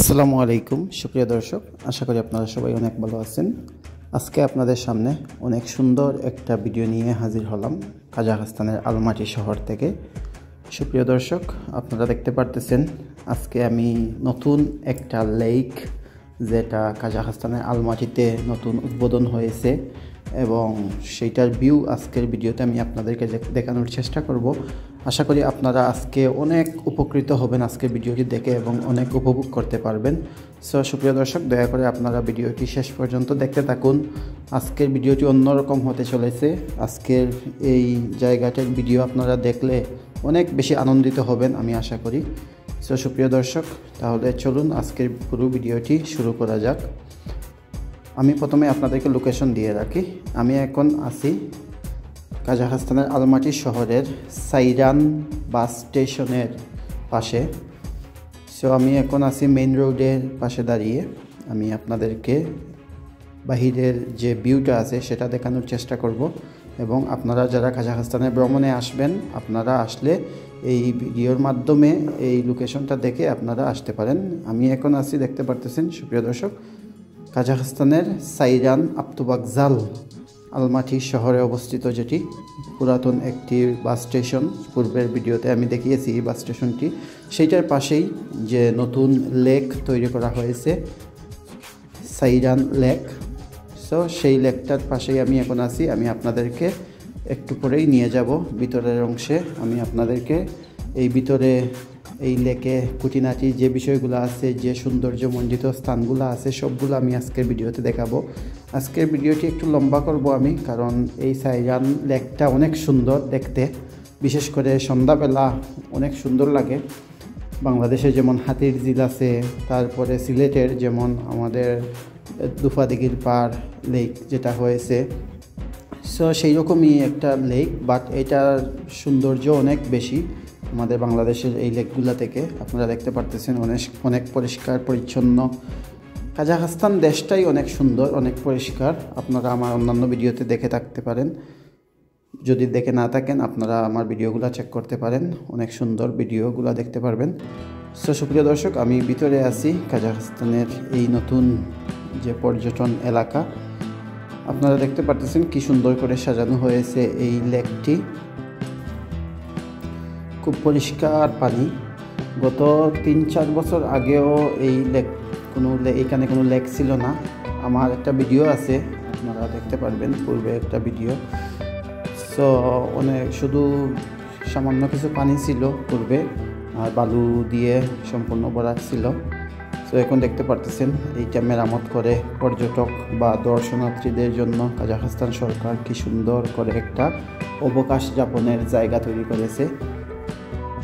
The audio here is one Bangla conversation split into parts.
আসসালামু আলাইকুম সুপ্রিয় দর্শক, আশা করি আপনারা সবাই অনেক ভালো আছেন। আজকে আপনাদের সামনে অনেক সুন্দর একটা ভিডিও নিয়ে হাজির হলাম কাজাখস্তানের আলমাটি শহর থেকে। সুপ্রিয় দর্শক, আপনারা দেখতে পারতেছেন আজকে আমি নতুন একটা লেক, যেটা কাজাখস্তানের আলমাটিতে নতুন উদ্বোধন হয়েছে এবং সেইটার ভিউ আজকের ভিডিওতে আমি আপনাদেরকে দেখানোর চেষ্টা করব। আশা করি আপনারা আজকে অনেক উপকৃত হবেন আজকের ভিডিওটি দেখে এবং অনেক উপভোগ করতে পারবেন। সো সুপ্রিয় দর্শক, দয়া করে আপনারা ভিডিওটি শেষ পর্যন্ত দেখতে থাকুন। আজকের ভিডিওটি অন্যরকম হতে চলেছে। আজকের এই জায়গাটার ভিডিও আপনারা দেখলে অনেক বেশি আনন্দিত হবেন আমি আশা করি। সো সুপ্রিয় দর্শক, তাহলে চলুন আজকের পুরো ভিডিওটি শুরু করা যাক। আমি প্রথমে আপনাদেরকে লোকেশন দিয়ে রাখি। আমি এখন আছি কাজাখস্তানের আলমাটি শহরের সাইরান বাস স্টেশনের পাশে। সো আমি এখন আছি মেইন রোডের পাশে দাঁড়িয়ে। আমি আপনাদেরকে বাহিরের যে ভিউটা আছে সেটা দেখানোর চেষ্টা করব এবং আপনারা যারা কাজাখস্তানে ভ্রমণে আসবেন, আপনারা আসলে এই ভিডিওর মাধ্যমে এই লোকেশনটা দেখে আপনারা আসতে পারেন। আমি এখন আছি, দেখতে পারতেছেন সুপ্রিয় দর্শক, কাজাখস্তানের সাইরান আপ্তুবাকজাল আলমাটি শহরে অবস্থিত, যেটি পুরাতন একটি বাস স্টেশন। পূর্বের ভিডিওতে আমি দেখিয়েছি এই বাস স্টেশনটি। সেইটার পাশেই যে নতুন লেক তৈরি করা হয়েছে, সাইরান লেক। সো সেই লেকটার পাশেই আমি এখন আছি। আমি আপনাদেরকে একটু পরেই নিয়ে যাব ভিতরের অংশে। আমি আপনাদেরকে এই ভিতরে এই লেকে খুঁটিনাটি যে বিষয়গুলো আছে, যে সৌন্দর্যমণ্ডিত স্থানগুলো আছে, সবগুলো আমি আজকের ভিডিওতে দেখাবো। আজকের ভিডিওটি একটু লম্বা করব আমি, কারণ এই সাইরান লেকটা অনেক সুন্দর দেখতে, বিশেষ করে সন্ধ্যাবেলা অনেক সুন্দর লাগে। বাংলাদেশে যেমন হাতির ঝিল আছে, তারপরে সিলেটের যেমন আমাদের দুফাদিঘির পাড় লেক যেটা হয়েছে, সো সেই রকমই একটা লেক, বাট এটার সৌন্দর্য অনেক বেশি আমাদের বাংলাদেশের এই লেকগুলো থেকে। আপনারা দেখতে পারতেছেন অনেক পরিষ্কার পরিচ্ছন্ন। কাজাখস্তান দেশটাই অনেক সুন্দর, অনেক পরিষ্কার। আপনারা আমার অন্যান্য ভিডিওতে দেখে থাকতে পারেন। যদি দেখে না থাকেন, আপনারা আমার ভিডিওগুলো চেক করতে পারেন, অনেক সুন্দর ভিডিওগুলো দেখতে পারবেন। সো সুপ্রিয় দর্শক, আমি ভিতরে আছি কাজাখস্তানের এই নতুন যে পর্যটন এলাকা। আপনারা দেখতে পারতেছেন কি সুন্দর করে সাজানো হয়েছে এই লেকটি। খুব পরিষ্কার পানি। গত 3-4 বছর আগেও এই লেক এখানে কোনো লেক ছিল না। আমার একটা ভিডিও আছে, আপনারা দেখতে পারবেন, পূর্বে একটা ভিডিও। সো শুধু সামান্য কিছু পানি ছিল পূর্বে, আর বালু দিয়ে সম্পূর্ণ ভরা ছিল। সো এখন দেখতে পারতেছেন এইটা মেরামত করে পর্যটক বা দর্শনার্থীদের জন্য কাজাখস্তান সরকার কি সুন্দর করে একটা অবকাশ যাপনের জায়গা তৈরি করেছে।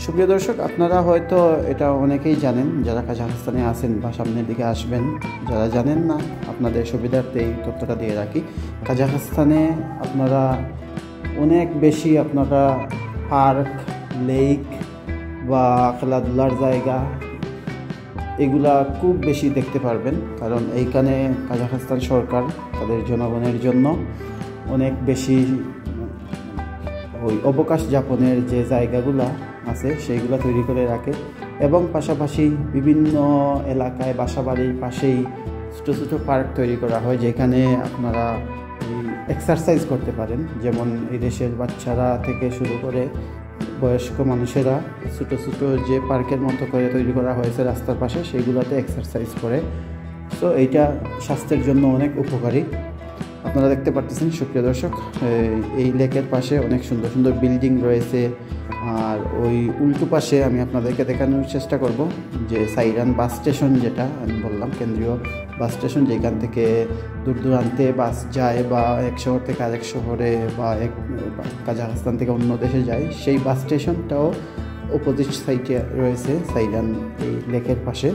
সুপ্রিয় দর্শক, আপনারা হয়তো এটা অনেকেই জানেন যারা কাজাখস্তানে আছেন বা সামনের দিকে আসবেন। যারা জানেন না, আপনাদের সুবিধার্থে এই তথ্যটা দিয়ে রাখি। কাজাখস্তানে আপনারা অনেক বেশি পার্ক, লেক বা খেলাধুলার জায়গা এগুলা খুব বেশি দেখতে পারবেন, কারণ এইখানে কাজাখস্তান সরকার তাদের জনগণের জন্য অনেক বেশি ওই অবকাশ যাপনের যে জায়গাগুলো আছে সেইগুলো তৈরি করে রাখে। এবং পাশাপাশি বিভিন্ন এলাকায় বাসাবাড়ির পাশেই ছোটো ছোটো পার্ক তৈরি করা হয়, যেখানে আপনারা এক্সারসাইজ করতে পারেন। যেমন এই দেশের বাচ্চারা থেকে শুরু করে বয়স্ক মানুষেরা ছোটো ছোটো যে পার্কের মতো করে তৈরি করা হয়েছে রাস্তার পাশে, সেইগুলোতে এক্সারসাইজ করে। সো এইটা স্বাস্থ্যের জন্য অনেক উপকারী। আপনারা দেখতে পারতেছেন সুপ্রিয় দর্শক, এই লেকের পাশে অনেক সুন্দর সুন্দর বিল্ডিং রয়েছে। আর ওই উল্টো পাশে আমি আপনাদেরকে দেখানোর চেষ্টা করব যে সাইরান বাস স্টেশন, যেটা আমি বললাম কেন্দ্রীয় বাস স্টেশন, যেখান থেকে দূর দূরান্তে বাস যায় বা এক শহর থেকে আরেক শহরে বা কাজাখস্তান থেকে অন্য দেশে যায়, সেই বাস স্টেশনটাও অপোজিট সাইডে রয়েছে সাইরান এই লেকের পাশে।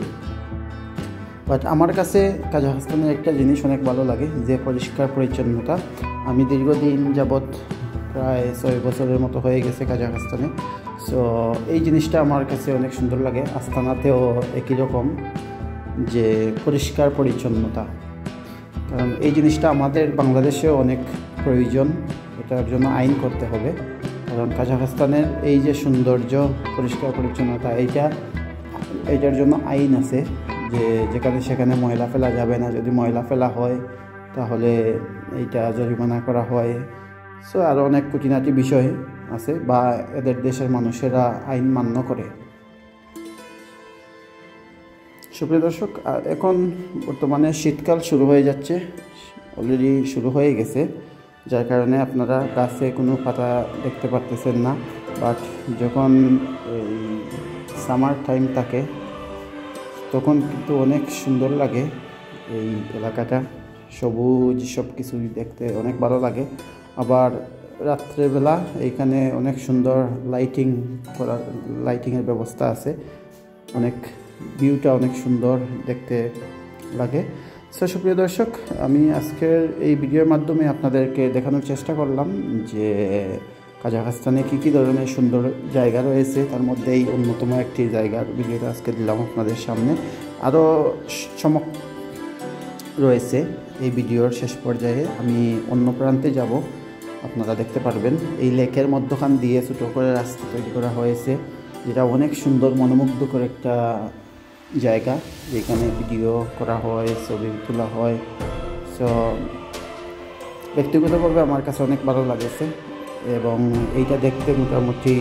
বাট আমার কাছে কাজাখস্তানের একটা জিনিস অনেক ভালো লাগে, যে পরিষ্কার পরিচ্ছন্নতা। আমি দীর্ঘদিন যাবৎ প্রায় 6 বছরের মতো হয়ে গেছে কাজাখস্তানে। সো এই জিনিসটা আমার কাছে অনেক সুন্দর লাগে। আস্তানাতেও একই রকম, যে পরিষ্কার পরিচ্ছন্নতা, কারণ এই জিনিসটা আমাদের বাংলাদেশেও অনেক প্রয়োজন। এটার জন্য আইন করতে হবে, কারণ কাজাখস্তানের এই যে সৌন্দর্য, পরিষ্কার পরিচ্ছন্নতা, এইটার জন্য আইন আছে যে যেখানে সেখানে ময়লা ফেলা যাবে না, যদি ময়লা ফেলা হয় তাহলে এইটা জরিমানা করা হয়। সো আরও অনেক খুঁটিনাটি বিষয় আছে, বা এদের দেশের মানুষেরা আইন মান্য করে। সুপ্রিয় দর্শক, এখন বর্তমানে শীতকাল শুরু হয়ে যাচ্ছে, অলরেডি শুরু হয়ে গেছে, যার কারণে আপনারা গাছে কোনো পাতা দেখতে পারতেছেন না। বাট যখন এই সামার টাইম থাকে তখন কিন্তু অনেক সুন্দর লাগে এই এলাকাটা, সবুজ সব কিছুই দেখতে অনেক ভালো লাগে। আবার রাত্রেবেলা এইখানে অনেক সুন্দর লাইটিংয়ের ব্যবস্থা আছে, অনেক ভিউটা অনেক সুন্দর দেখতে লাগে। সো সুপ্রিয় দর্শক, আমি আজকের এই ভিডিওর মাধ্যমে আপনাদেরকে দেখানোর চেষ্টা করলাম যে কাজাখস্তানে কী কী ধরনের সুন্দর জায়গা রয়েছে, তার মধ্যে এই অন্যতম একটি জায়গার ভিডিওটা আজকে দিলাম আপনাদের সামনে। আরও চমক রয়েছে এই ভিডিওর শেষ পর্যায়ে, আমি অন্য প্রান্তে যাব, আপনারা দেখতে পারবেন। এই লেকের মধ্যখান দিয়ে ছোটো করে রাস্তা তৈরি করা হয়েছে, যেটা অনেক সুন্দর মনোমুগ্ধকর একটা জায়গা, যেখানে ভিডিও করা হয়, ছবি তোলা হয়। সো ব্যক্তিগতভাবে আমার কাছে অনেক ভালো লাগেছে, এবং এইটা দেখতে মোটামুটি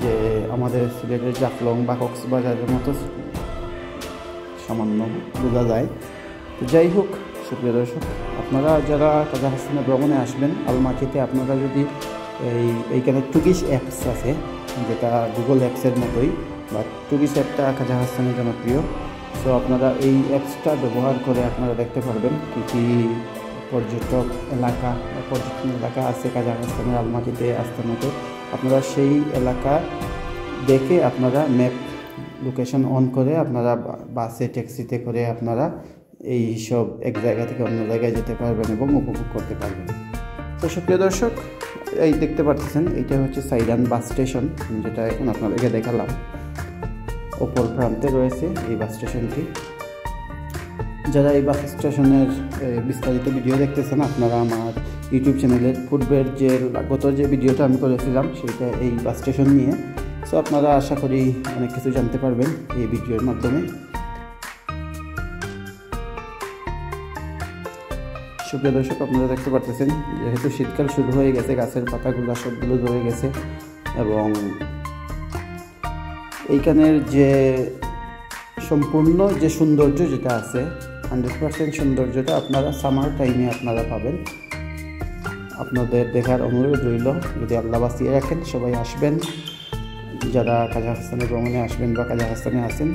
যে আমাদের সিলেটের জাফলং বা কক্সবাজারের মতো সামান্য বোঝা যায়। তো যাই হোক সুপ্রিয় দর্শক, আপনারা যারা কাজাখস্তানে ভ্রমণে আসবেন আলমাটিতে, আপনারা যদি এইখানে টুকিশ অ্যাপস আছে, যেটা গুগল অ্যাপসের মতোই, বা টুকিশ অ্যাপটা কাজাখস্তানের জনপ্রিয়। সো আপনারা এই অ্যাপসটা ব্যবহার করে আপনারা দেখতে পারবেন কী কী পর্যটন এলাকা আছে কাজাখস্তানের আলমাটিতে আস্তানাতে। আপনারা সেই এলাকা দেখে আপনারা ম্যাপ লোকেশন অন করে আপনারা বাসে ট্যাক্সিতে করে আপনারা এই সব এক জায়গা থেকে অন্য জায়গায় যেতে পারবেন এবং উপভোগ করতে পারবেন। তো সুপ্রিয় দর্শক, এই দেখতে পাচ্ছেন এইটা হচ্ছে সাইরান বাস স্টেশন, যেটা এখন আপনাদেরকে দেখালাম। অপর প্রান্তে রয়েছে এই বাস স্টেশনটি। যারা এই বাস স্টেশনের বিস্তারিত ভিডিও দেখতেছেন, আপনারা আমার ইউটিউব চ্যানেলের পূর্বের যে গত যে ভিডিওটা আমি করেছিলাম সেটা এই বাস স্টেশন নিয়ে। সো আপনারা আশা করি অনেক কিছু জানতে পারবেন এই ভিডিওর মাধ্যমে। সুপ্রিয় দর্শক, আপনারা দেখতে পারতেছেন যেহেতু শীতকাল শুরু হয়ে গেছে, গাছের পাতাগুলো সবগুলো ধরে গেছে, এবং এইখানের যে সম্পূর্ণ যে সৌন্দর্য যেটা আছে 100% সৌন্দর্যটা আপনারা সামার টাইমে আপনারা পাবেন। আপনাদের দেখার অনুরোধ রইল, যদি আল্লাহ বাঁচিয়ে রাখেন সবাই আসবেন, যারা কাজাখস্তানে ভ্রমণে আসবেন বা কাজাখস্তানে আছেন।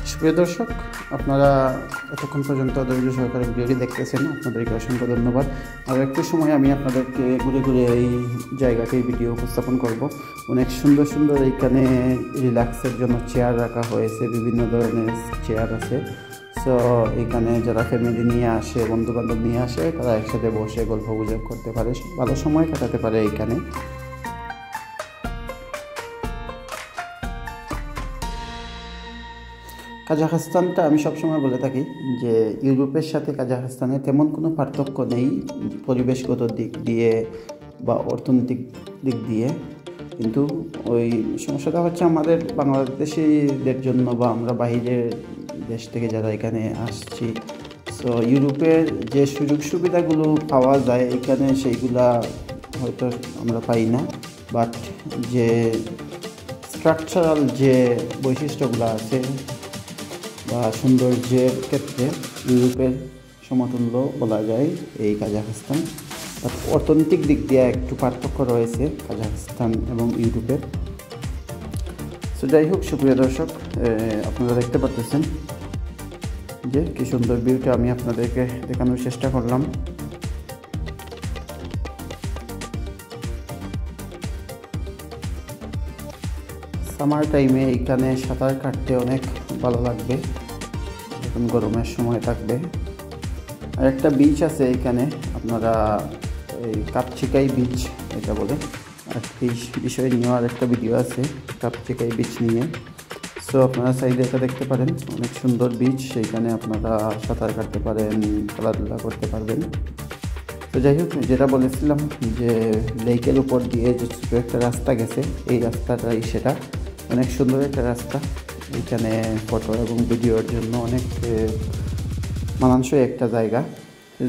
সুপ্রিয় দর্শক, আপনারা এতক্ষণ পর্যন্ত ধৈর্য সহকারে ভিডিওটি দেখতেছেন, আপনাদেরকে অসংখ্য ধন্যবাদ। আর একটু সময় আমি আপনাদেরকে ঘুরে ঘুরে এই জায়গাতে ভিডিও উপস্থাপন করব। অনেক সুন্দর সুন্দর এইখানে রিল্যাক্সের জন্য চেয়ার রাখা হয়েছে, বিভিন্ন ধরনের চেয়ার আছে। সো এইখানে যারা ফ্যামিলি নিয়ে আসে, বন্ধুবান্ধব নিয়ে আসে, তারা একসাথে বসে গল্প গুজব করতে পারে, ভালো সময় কাটাতে পারে এইখানে। কাজাখস্তানটা আমি সবসময় বলে থাকি যে ইউরোপের সাথে কাজাখস্তানে তেমন কোনো পার্থক্য নেই পরিবেশগত দিক দিয়ে বা অর্থনৈতিক দিক দিয়ে, কিন্তু ওই সমস্যাটা হচ্ছে আমাদের বাংলাদেশিদের জন্য, বা আমরা বাইরের দেশ থেকে যারা এখানে আসছি। সো ইউরোপের যে সুযোগ সুবিধাগুলো পাওয়া যায় এখানে সেইগুলা হয়তো আমরা পাই না, বাট যে স্ট্রাকচারাল যে বৈশিষ্ট্যগুলো আছে বা সৌন্দর্যের ক্ষেত্রে ইউরোপের সমতুল্য বলা যায় এই কাজাখস্তান। অর্থনৈতিক দিক দিয়ে একটু পার্থক্য রয়েছে কাজাখস্তান এবং ইউরোপের। সো যাই হোক সুপ্রিয় দর্শক, আপনারা দেখতে পাচ্ছেন যে কি সুন্দর ভিউটা আমি আপনাদেরকে দেখানোর চেষ্টা করলাম। সামার টাইমে এখানে সাঁতার কাটতে অনেক ভালো লাগবে, এখন গরমের সময় থাকবে। আর একটা বিচ আছে এখানে, আপনারা এই কাপচিকাই বিচ এটা বলে, আর এই বিষয় নিয়ে আর একটা ভিডিও আছে কাপচিকাই বিচ নিয়ে। সো সো আপনারা চাইলে এটা দেখতে পারেন, অনেক সুন্দর বিচ, সেইখানে আপনারা সাঁতার কাটতে পারেন, খেলাধুলা করতে পারবেন। তো যাই হোক, যেটা বলেছিলাম যে লেকের উপর দিয়ে যে ছোটো একটা রাস্তা গেছে, এই রাস্তাটাই সেটা, অনেক সুন্দর একটা রাস্তা। এইখানে ফটো এবং ভিডিওর জন্য অনেক মানানসই একটা জায়গা।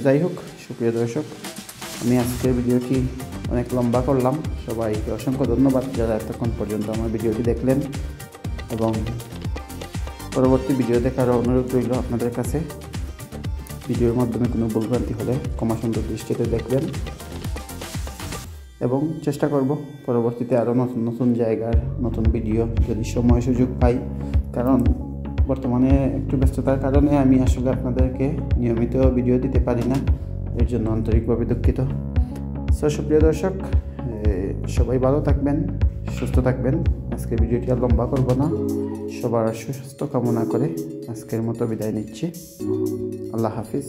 যাই হোক সুপ্রিয় দর্শক, আমি আজকের ভিডিওটি অনেক লম্বা করলাম। সবাইকে অসংখ্য ধন্যবাদ যারা এতক্ষণ পর্যন্ত আমার ভিডিওটি দেখলেন, এবং পরবর্তী ভিডিও দেখার অনুরোধ রইল আপনাদের কাছে। ভিডিওর মাধ্যমে কোনো ভুলভ্রান্তি হলে ক্ষমা সুন্দর দৃষ্টিতে দেখবেন, এবং চেষ্টা করব পরবর্তীতে আরও নতুন নতুন জায়গার নতুন ভিডিও যদি সময় সুযোগ পাই, কারণ বর্তমানে একটু ব্যস্ততার কারণে আমি আসলে আপনাদেরকে নিয়মিত ভিডিও দিতে পারি না, এর জন্য আন্তরিকভাবে দুঃখিত। সো সুপ্রিয় দর্শক, সবাই ভালো থাকবেন, সুস্থ থাকবেন। আজকের ভিডিওটি আর লম্বা করব না, সবার সুস্বাস্থ্য কামনা করে আজকের মতো বিদায় নিচ্ছি। আল্লাহ হাফিজ।